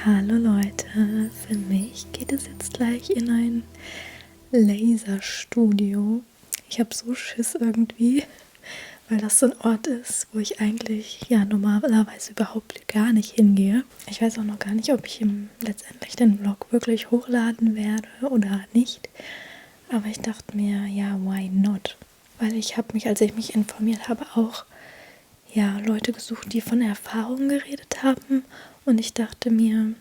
Hallo Leute, für mich geht es jetzt gleich in ein Laserstudio. Ich habe so Schiss irgendwie, weil das so ein Ort ist, wo ich eigentlich normalerweise überhaupt gar nicht hingehe. Ich weiß auch noch gar nicht, ob ich letztendlich den Vlog wirklich hochladen werde oder nicht. Aber ich dachte mir, ja, why not? Weil ich habe mich, als ich mich informiert habe, auch Leute gesucht, die von Erfahrungen geredet haben. Und ich dachte mir,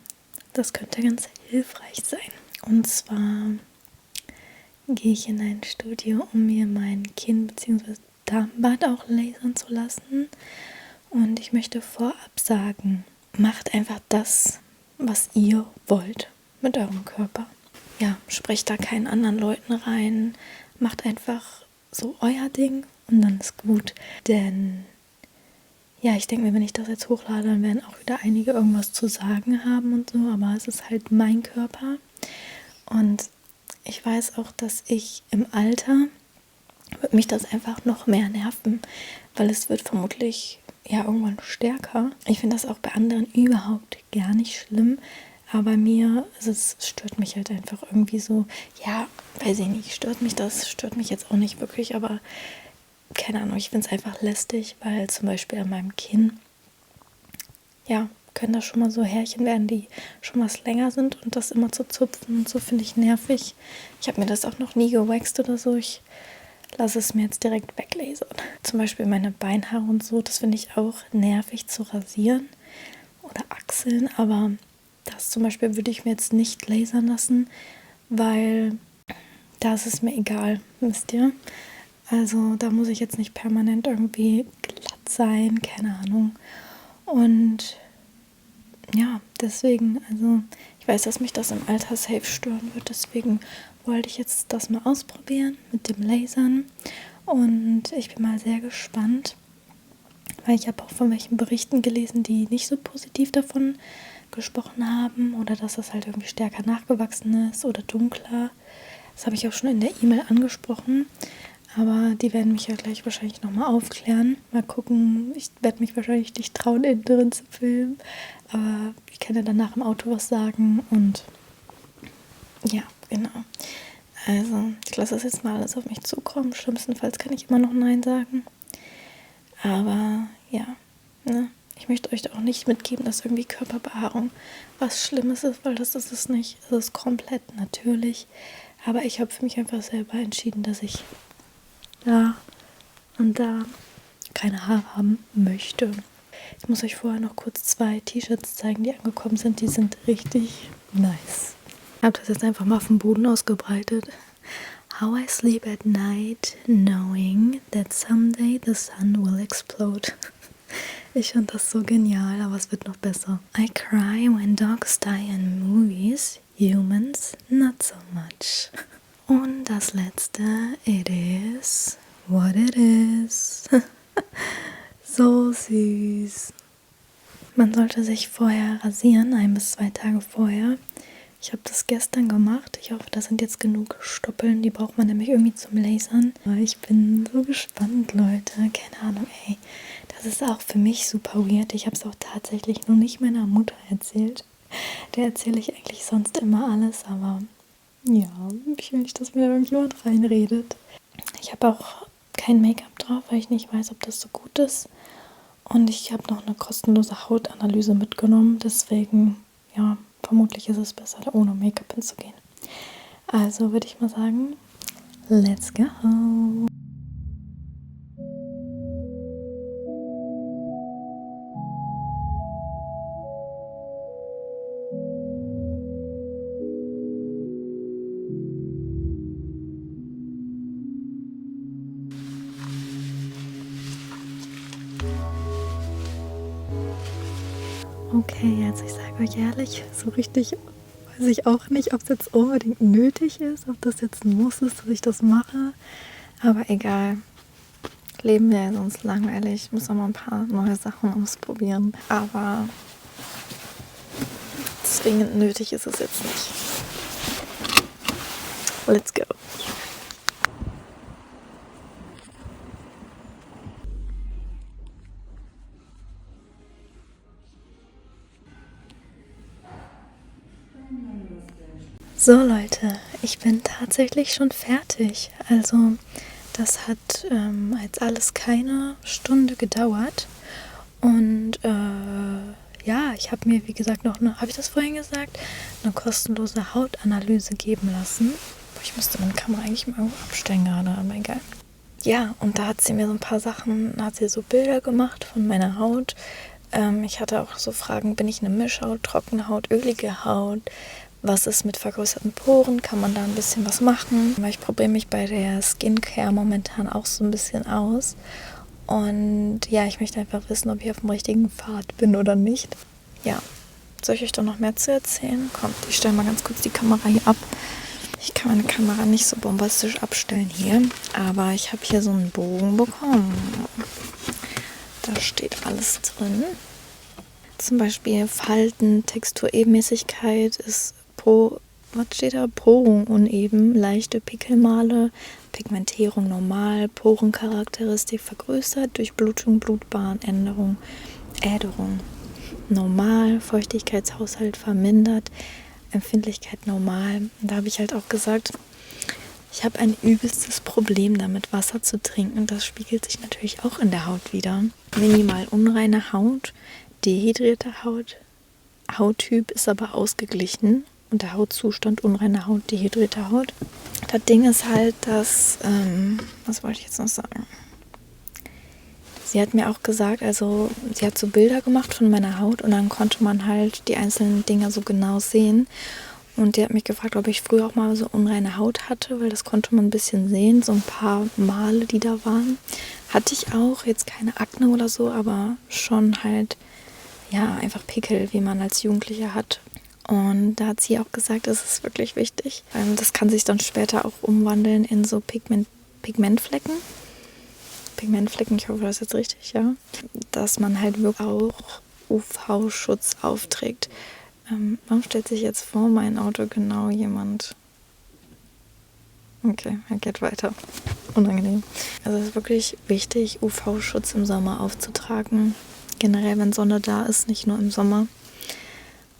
das könnte ganz hilfreich sein. Und zwar gehe ich in ein Studio, um mir mein Kinn bzw. Darmbad auch lasern zu lassen. Und ich möchte vorab sagen, macht einfach das, was ihr wollt mit eurem Körper. Ja, sprecht da keinen anderen Leuten rein. Macht einfach so euer Ding und dann ist gut. Denn ja, ich denke mir, wenn ich das jetzt hochlade, dann werden auch wieder einige irgendwas zu sagen haben und so, aber es ist halt mein Körper. Und ich weiß auch, dass ich im Alter, wird mich das einfach noch mehr nerven, weil es wird vermutlich irgendwann stärker. Ich finde das auch bei anderen überhaupt gar nicht schlimm, aber bei mir, es stört mich halt einfach irgendwie so, weiß ich nicht, stört mich jetzt auch nicht wirklich, aber keine Ahnung, ich finde es einfach lästig, weil zum Beispiel an meinem Kinn, können da schon mal so Härchen werden, die schon was länger sind und das immer zu zupfen und so finde ich nervig. Ich habe mir das auch noch nie gewaxt oder so, ich lasse es mir jetzt direkt weglasern. Zum Beispiel meine Beinhaare und so, das finde ich auch nervig zu rasieren oder Achseln, aber das zum Beispiel würde ich mir jetzt nicht lasern lassen, weil da ist es mir egal, wisst ihr? Also da muss ich jetzt nicht permanent irgendwie glatt sein, keine Ahnung. Und deswegen, also ich weiß, dass mich das im Alter safe stören wird, deswegen wollte ich jetzt das mal ausprobieren mit dem Lasern. Und ich bin mal sehr gespannt, weil ich habe auch von welchen Berichten gelesen, die nicht so positiv davon gesprochen haben oder dass das halt irgendwie stärker nachgewachsen ist oder dunkler. Das habe ich auch schon in der E-Mail angesprochen. Aber die werden mich ja gleich wahrscheinlich nochmal aufklären. Mal gucken, ich werde mich wahrscheinlich nicht trauen, innen drin zu filmen. Aber ich kann ja danach im Auto was sagen. Und ja, genau. Also ich lasse das jetzt mal alles auf mich zukommen. Schlimmstenfalls kann ich immer noch Nein sagen. Aber ich möchte euch auch nicht mitgeben, dass irgendwie Körperbehaarung was Schlimmes ist, weil das ist es nicht. Es ist komplett natürlich. Aber ich habe für mich einfach selber entschieden, dass ich da und da keine Haare haben möchte. Ich muss euch vorher noch kurz 2 T-Shirts zeigen, die angekommen sind. Die sind richtig nice. Ich habe das jetzt einfach mal auf dem Boden ausgebreitet. How I sleep at night, knowing that someday the sun will explode. Ich finde das so genial, aber es wird noch besser. I cry when dogs die in movies, humans not so much. Und das letzte, it is what it is. So süß. Man sollte sich vorher rasieren, 1 bis 2 Tage vorher. Ich habe das gestern gemacht. Ich hoffe, da sind jetzt genug Stoppeln. Die braucht man nämlich irgendwie zum Lasern. Ich bin so gespannt, Leute. Keine Ahnung, ey. Das ist auch für mich super weird. Ich habe es auch tatsächlich noch nicht meiner Mutter erzählt. Der erzähle ich eigentlich sonst immer alles, aber ich will nicht, dass mir da irgendjemand reinredet. Ich habe auch kein Make-up drauf, weil ich nicht weiß, ob das so gut ist. Und ich habe noch eine kostenlose Hautanalyse mitgenommen. Deswegen, vermutlich ist es besser, ohne Make-up hinzugehen. Also würde ich mal sagen, let's go! Okay, also ich sage euch ehrlich, so richtig weiß ich auch nicht, ob es jetzt unbedingt nötig ist, ob das jetzt ein Muss ist, dass ich das mache. Aber egal. Leben wäre ja sonst langweilig. Ich muss auch mal ein paar neue Sachen ausprobieren. Aber zwingend nötig ist es jetzt nicht. Let's go. So Leute, ich bin tatsächlich schon fertig. Also das hat jetzt alles keine Stunde gedauert. Und ja, ich habe mir, wie gesagt, noch habe ich das vorhin gesagt, eine kostenlose Hautanalyse geben lassen. Ich müsste meine Kamera eigentlich mal irgendwo abstellen gerade, aber egal. Ja, und da hat sie mir so ein paar Sachen, da hat sie so Bilder gemacht von meiner Haut. Ich hatte auch so Fragen, bin ich eine Mischhaut, trockene Haut, ölige Haut? Was ist mit vergrößerten Poren? Kann man da ein bisschen was machen? Weil ich probiere mich bei der Skincare momentan auch so ein bisschen aus. Und ja, ich möchte einfach wissen, ob ich auf dem richtigen Pfad bin oder nicht. Ja, soll ich euch da noch mehr zu erzählen? Kommt, ich stelle mal ganz kurz die Kamera hier ab. Ich kann meine Kamera nicht so bombastisch abstellen hier, aber ich habe hier so einen Bogen bekommen. Da steht alles drin. Zum Beispiel Falten, Textur, Ebenmäßigkeit ist was steht da? Porung uneben, leichte Pickelmale, Pigmentierung normal, Porencharakteristik vergrößert, Durchblutung, Blutbahn, Äderung normal, Feuchtigkeitshaushalt vermindert, Empfindlichkeit normal. Und da habe ich halt auch gesagt, ich habe ein übelstes Problem damit, Wasser zu trinken. Das spiegelt sich natürlich auch in der Haut wieder. Minimal unreine Haut, dehydrierte Haut. Hauttyp ist aber ausgeglichen. Und der Hautzustand, unreine Haut, dehydrierte Haut. Das Ding ist halt, dass, was wollte ich jetzt noch sagen? Sie hat mir auch gesagt, also sie hat so Bilder gemacht von meiner Haut und dann konnte man halt die einzelnen Dinge so genau sehen. Und die hat mich gefragt, ob ich früher auch mal so unreine Haut hatte, weil das konnte man ein bisschen sehen, so ein paar Male, die da waren. Hatte ich auch, jetzt keine Akne oder so, aber schon halt, ja, einfach Pickel, wie man als Jugendlicher hat. Und da hat sie auch gesagt, das ist wirklich wichtig. Das kann sich dann später auch umwandeln in so Pigmentflecken. Pigmentflecken, ich hoffe, das ist jetzt richtig, ja. Dass man halt wirklich auch UV-Schutz aufträgt. Warum stellt sich jetzt vor mein Auto genau jemand? Okay, er geht weiter. Unangenehm. Also es ist wirklich wichtig, UV-Schutz im Sommer aufzutragen. Generell, wenn Sonne da ist, nicht nur im Sommer.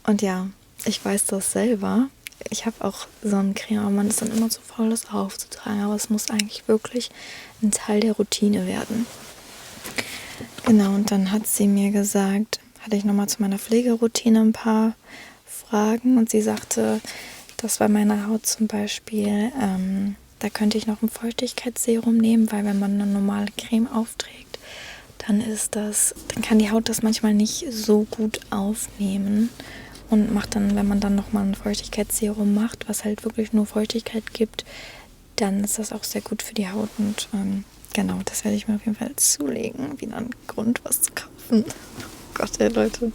Und ja, ich weiß das selber. Ich habe auch Sonnencreme, aber man ist dann immer zu faul, das aufzutragen. Aber es muss eigentlich wirklich ein Teil der Routine werden. Genau, und dann hat sie mir gesagt, hatte ich nochmal zu meiner Pflegeroutine ein paar Fragen. Und sie sagte, dass bei meiner Haut zum Beispiel, da könnte ich noch ein Feuchtigkeitsserum nehmen, weil wenn man eine normale Creme aufträgt, dann kann die Haut das manchmal nicht so gut aufnehmen. Und macht dann, wenn man dann nochmal ein Feuchtigkeitsserum macht, was halt wirklich nur Feuchtigkeit gibt, dann ist das auch sehr gut für die Haut. Und genau, das werde ich mir auf jeden Fall zulegen. Wieder ein Grund, was zu kaufen. Oh Gott, ey Leute,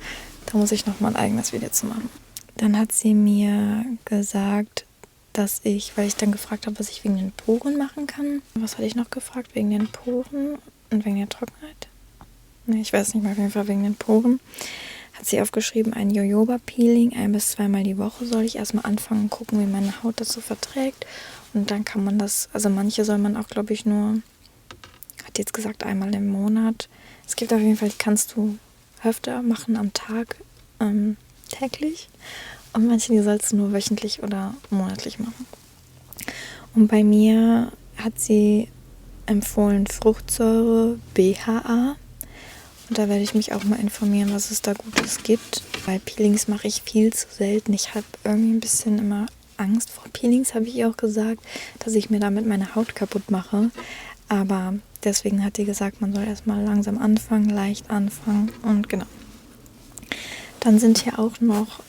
da muss ich nochmal ein eigenes Video zu machen. Dann hat sie mir gesagt, dass weil ich dann gefragt habe, was ich wegen den Poren machen kann. Was hatte ich noch gefragt? Wegen den Poren und wegen der Trockenheit? Ne, ich weiß nicht mehr, auf jeden Fall wegen den Poren. Hat sie aufgeschrieben, ein Jojoba-Peeling, 1- bis 2-mal die Woche soll ich erstmal anfangen, gucken, wie meine Haut das so verträgt. Und dann kann man das, also manche soll man auch, glaube ich, nur, hat jetzt gesagt, einmal im Monat. Es gibt auf jeden Fall, die kannst du öfter machen am Tag, täglich. Und manche, die sollst du nur wöchentlich oder monatlich machen. Und bei mir hat sie empfohlen Fruchtsäure, BHA. Und da werde ich mich auch mal informieren, was es da Gutes gibt. Weil Peelings mache ich viel zu selten. Ich habe irgendwie ein bisschen immer Angst vor Peelings, habe ich ihr auch gesagt, dass ich mir damit meine Haut kaputt mache. Aber deswegen hat die gesagt, man soll erstmal langsam anfangen, leicht anfangen. Und genau. Dann sind hier auch noch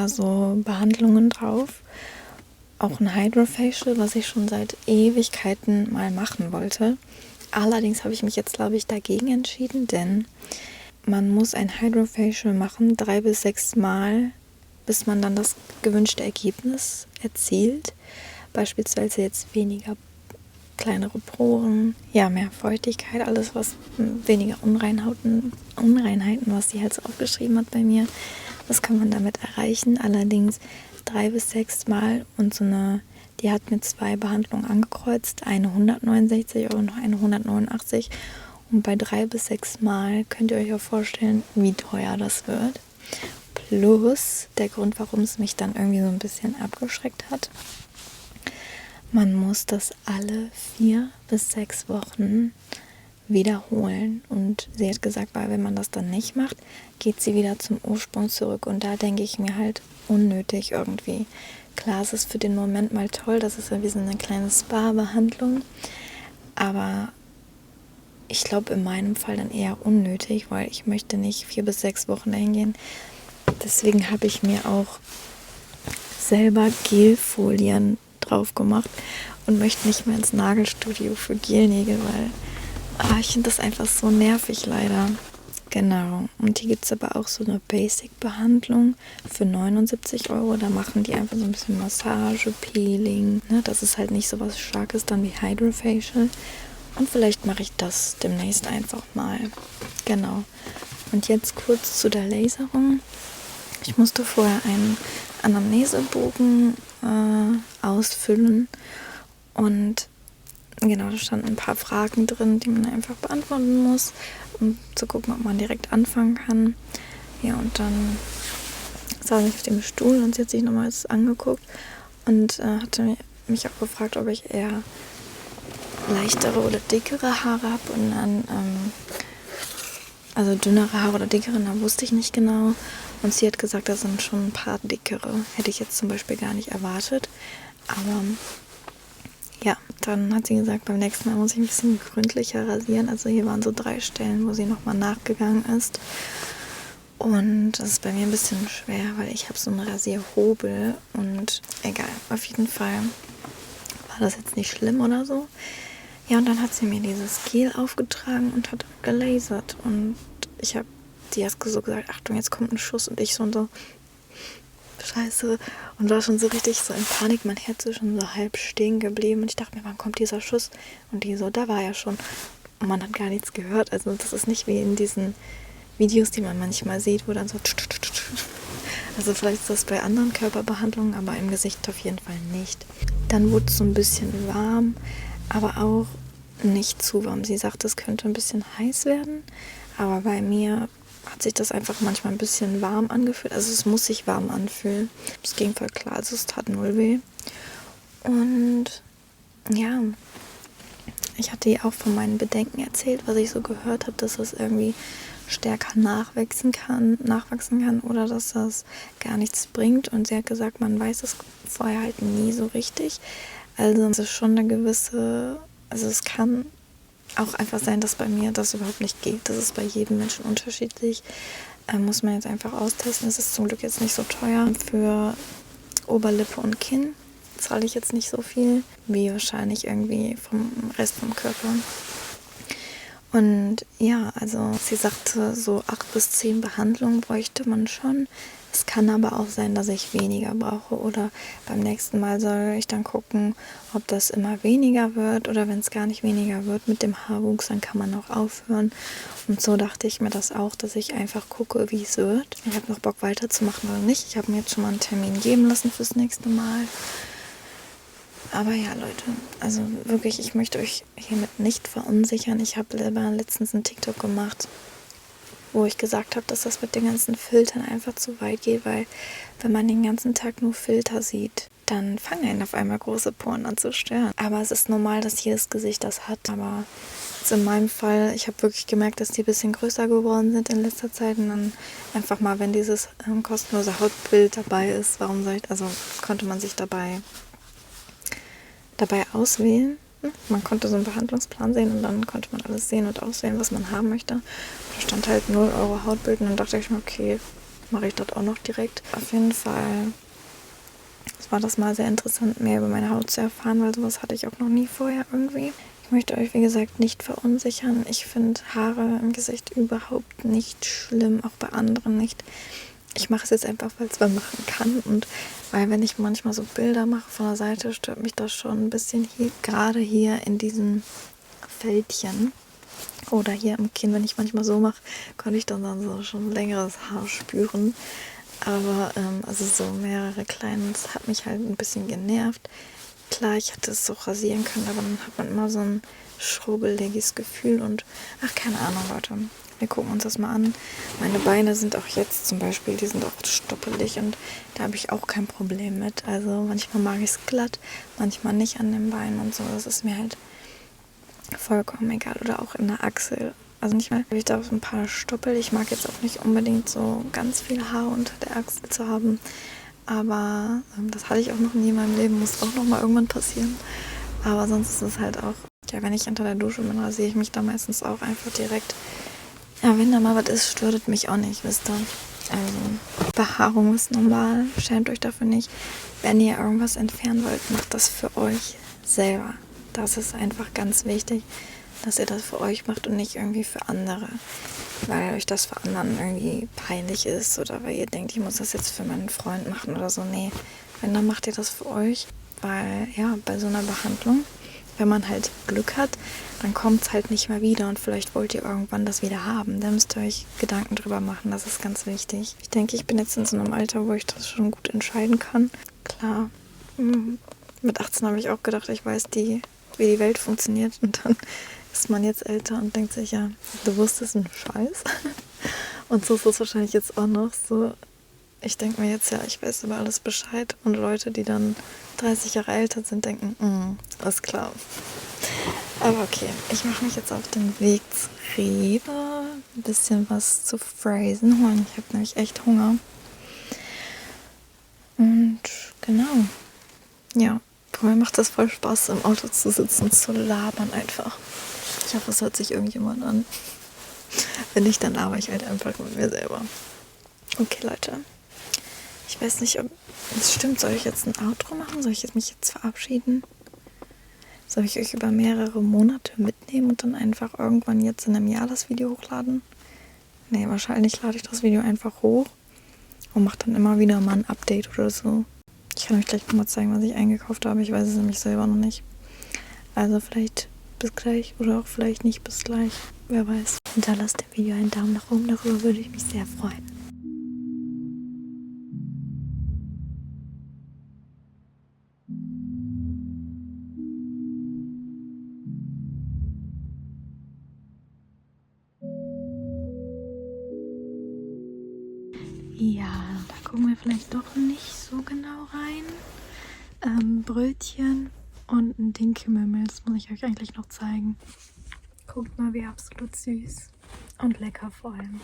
so Behandlungen drauf. Auch ein Hydrofacial, was ich schon seit Ewigkeiten mal machen wollte. Allerdings habe ich mich jetzt, glaube ich, dagegen entschieden, denn man muss ein Hydrofacial machen, 3 bis 6 Mal, bis man dann das gewünschte Ergebnis erzielt. Beispielsweise jetzt weniger kleinere Poren, mehr Feuchtigkeit, alles was weniger Unreinheiten, was sie halt so aufgeschrieben hat bei mir. Das kann man damit erreichen. Allerdings 3 bis 6 Mal und die hat mir 2 Behandlungen angekreuzt, eine 169 € und eine 189. Und bei 3 bis 6 Mal könnt ihr euch auch vorstellen, wie teuer das wird. Plus der Grund, warum es mich dann irgendwie so ein bisschen abgeschreckt hat. Man muss das alle 4 bis 6 Wochen wiederholen. Und sie hat gesagt, weil wenn man das dann nicht macht, geht sie wieder zum Ursprung zurück. Und da denke ich mir halt, unnötig irgendwie. Klar, es ist für den Moment mal toll, das ist ja wie so eine kleine Spa-Behandlung. Aber ich glaube in meinem Fall dann eher unnötig, weil ich möchte nicht 4 bis 6 Wochen dahin gehen. Deswegen habe ich mir auch selber Gelfolien drauf gemacht und möchte nicht mehr ins Nagelstudio für Gelnägel, weil ich finde das einfach so nervig leider. Genau. Und hier gibt es aber auch so eine Basic-Behandlung für 79 Euro. Da machen die einfach so ein bisschen Massage, Peeling. Ne? Das ist halt nicht so was Starkes dann wie Hydrofacial. Und vielleicht mache ich das demnächst einfach mal. Genau. Und jetzt kurz zu der Laserung. Ich musste vorher einen Anamnesebogen ausfüllen. Und genau, da standen ein paar Fragen drin, die man einfach beantworten muss, um zu gucken, ob man direkt anfangen kann. Ja, und dann saß ich auf dem Stuhl und sie hat sich nochmal das angeguckt und hatte mich auch gefragt, ob ich eher leichtere oder dickere Haare habe. Und dann, also dünnere Haare oder dickere, da wusste ich nicht genau. Und sie hat gesagt, da sind schon ein paar dickere. Hätte ich jetzt zum Beispiel gar nicht erwartet. Aber ja, dann hat sie gesagt, beim nächsten Mal muss ich ein bisschen gründlicher rasieren. Also hier waren so 3 Stellen, wo sie nochmal nachgegangen ist. Und das ist bei mir ein bisschen schwer, weil ich habe so einen Rasierhobel. Und egal, auf jeden Fall war das jetzt nicht schlimm oder so. Ja, und dann hat sie mir dieses Gel aufgetragen und hat gelasert. Und die hat so gesagt, Achtung, jetzt kommt ein Schuss. Und ich so und so, Scheiße. Und war schon so richtig so in Panik. Mein Herz ist schon so halb stehen geblieben. Und ich dachte mir, wann kommt dieser Schuss? Und die so, da war er schon. Und man hat gar nichts gehört. Also das ist nicht wie in diesen Videos, die man manchmal sieht, wo dann so... Also vielleicht ist das bei anderen Körperbehandlungen, aber im Gesicht auf jeden Fall nicht. Dann wurde es so ein bisschen warm, aber auch nicht zu warm. Sie sagte, es könnte ein bisschen heiß werden, aber bei mir hat sich das einfach manchmal ein bisschen warm angefühlt. Also es muss sich warm anfühlen. Es ging voll klar, also es tat null weh. Und ja, ich hatte ihr auch von meinen Bedenken erzählt, was ich so gehört habe, dass das irgendwie stärker nachwachsen kann oder dass das gar nichts bringt. Und sie hat gesagt, man weiß es vorher halt nie so richtig. Also es ist schon eine gewisse, also es kann auch einfach sein, dass bei mir das überhaupt nicht geht. Das ist bei jedem Menschen unterschiedlich. Muss man jetzt einfach austesten. Es ist zum Glück jetzt nicht so teuer. Für Oberlippe und Kinn zahle ich jetzt nicht so viel, wie wahrscheinlich irgendwie vom Rest vom Körper. Und ja, also sie sagte, so 8 bis 10 Behandlungen bräuchte man schon. Es kann aber auch sein, dass ich weniger brauche oder beim nächsten Mal soll ich dann gucken, ob das immer weniger wird oder wenn es gar nicht weniger wird mit dem Haarwuchs, dann kann man auch aufhören. Und so dachte ich mir das auch, dass ich einfach gucke, wie es wird. Ich habe noch Bock weiterzumachen oder nicht. Ich habe mir jetzt schon mal einen Termin geben lassen fürs nächste Mal. Aber ja, Leute, also wirklich, ich möchte euch hiermit nicht verunsichern. Ich habe letztens einen TikTok gemacht, wo ich gesagt habe, dass das mit den ganzen Filtern einfach zu weit geht, weil wenn man den ganzen Tag nur Filter sieht, dann fangen einen auf einmal große Poren an zu stören. Aber es ist normal, dass jedes Gesicht das hat. Aber jetzt in meinem Fall, ich habe wirklich gemerkt, dass die ein bisschen größer geworden sind in letzter Zeit. Und dann einfach mal, wenn dieses kostenlose Hautbild dabei ist, konnte man sich dabei auswählen. Man konnte so einen Behandlungsplan sehen und dann konnte man alles sehen und auswählen, was man haben möchte. Da stand halt 0 Euro Hautbild und dann dachte ich mir, okay, mache ich das auch noch direkt. Auf jeden Fall war das mal sehr interessant, mehr über meine Haut zu erfahren, weil sowas hatte ich auch noch nie vorher irgendwie. Ich möchte euch, wie gesagt, nicht verunsichern. Ich finde Haare im Gesicht überhaupt nicht schlimm, auch bei anderen nicht. Ich mache es jetzt einfach, weil es man machen kann und weil wenn ich manchmal so Bilder mache von der Seite, stört mich das schon ein bisschen hier, gerade hier in diesem Fältchen oder hier im Kinn, wenn ich manchmal so mache, konnte ich dann so schon längeres Haar spüren. Aber also so mehrere kleine, das hat mich halt ein bisschen genervt. Klar, ich hätte es so rasieren können, aber dann hat man immer so ein schrubbeliges Gefühl und ach, keine Ahnung, Leute. wir gucken uns das mal an. Meine Beine sind auch jetzt zum Beispiel, die sind auch stoppelig und da habe ich auch kein Problem mit. Also manchmal mag ich es glatt, manchmal nicht an den Beinen und so. Das ist mir halt vollkommen egal. Oder auch in der Achsel. Also nicht mal, habe ich da so ein paar Stoppel. Ich mag jetzt auch nicht unbedingt so ganz viel Haar unter der Achsel zu haben. Aber das hatte ich auch noch nie in meinem Leben. Muss auch noch mal irgendwann passieren. Aber sonst ist es halt auch, ja, wenn ich unter der Dusche bin, rasiere ich mich da meistens auch einfach direkt. Ja, wenn da mal was ist, stört es mich auch nicht, wisst ihr. Also, Behaarung ist normal. Schämt euch dafür nicht. Wenn ihr irgendwas entfernen wollt, macht das für euch selber. Das ist einfach ganz wichtig, dass ihr das für euch macht und nicht irgendwie für andere. Weil euch das für anderen irgendwie peinlich ist oder weil ihr denkt, ich muss das jetzt für meinen Freund machen oder so. Nee, wenn, dann macht ihr das für euch. Weil, ja, bei so einer Behandlung, wenn man halt Glück hat, dann kommt es halt nicht mehr wieder und vielleicht wollt ihr irgendwann das wieder haben. Da müsst ihr euch Gedanken drüber machen, das ist ganz wichtig. Ich denke, ich bin jetzt in so einem Alter, wo ich das schon gut entscheiden kann. Klar, mit 18 habe ich auch gedacht, ich weiß, wie die Welt funktioniert und dann ist man jetzt älter und denkt sich, ja, du wusstest einen Scheiß. Und so ist es wahrscheinlich jetzt auch noch so. Ich denke mir jetzt, ja, ich weiß über alles Bescheid und Leute, die dann 30 Jahre älter sind, denken, alles klar. Aber okay, ich mache mich jetzt auf den Weg zu Rewe, ein bisschen was zu Phrasen holen. Ich habe nämlich echt Hunger. Und genau, ja, mir macht das voll Spaß, im Auto zu sitzen und zu labern einfach. Ich hoffe, es hört sich irgendjemand an. Wenn nicht, dann laber ich halt einfach mit mir selber. Okay, Leute. Ich weiß nicht, ob es stimmt. Soll ich jetzt ein Outro machen? Soll ich mich jetzt verabschieden? Soll ich euch über mehrere Monate mitnehmen und dann einfach irgendwann jetzt in einem Jahr das Video hochladen? Nee, wahrscheinlich lade ich das Video einfach hoch und mache dann immer wieder mal ein Update oder so. Ich kann euch gleich nochmal zeigen, was ich eingekauft habe. Ich weiß es nämlich selber noch nicht. Also vielleicht bis gleich oder auch vielleicht nicht bis gleich. Wer weiß. Hinterlasst dem Video einen Daumen nach oben. Darüber würde ich mich sehr freuen. Ja, da gucken wir vielleicht doch nicht so genau rein. Brötchen und ein Dinkelmümmel, das muss ich euch eigentlich noch zeigen. Guckt mal, wie absolut süß und lecker vor allem.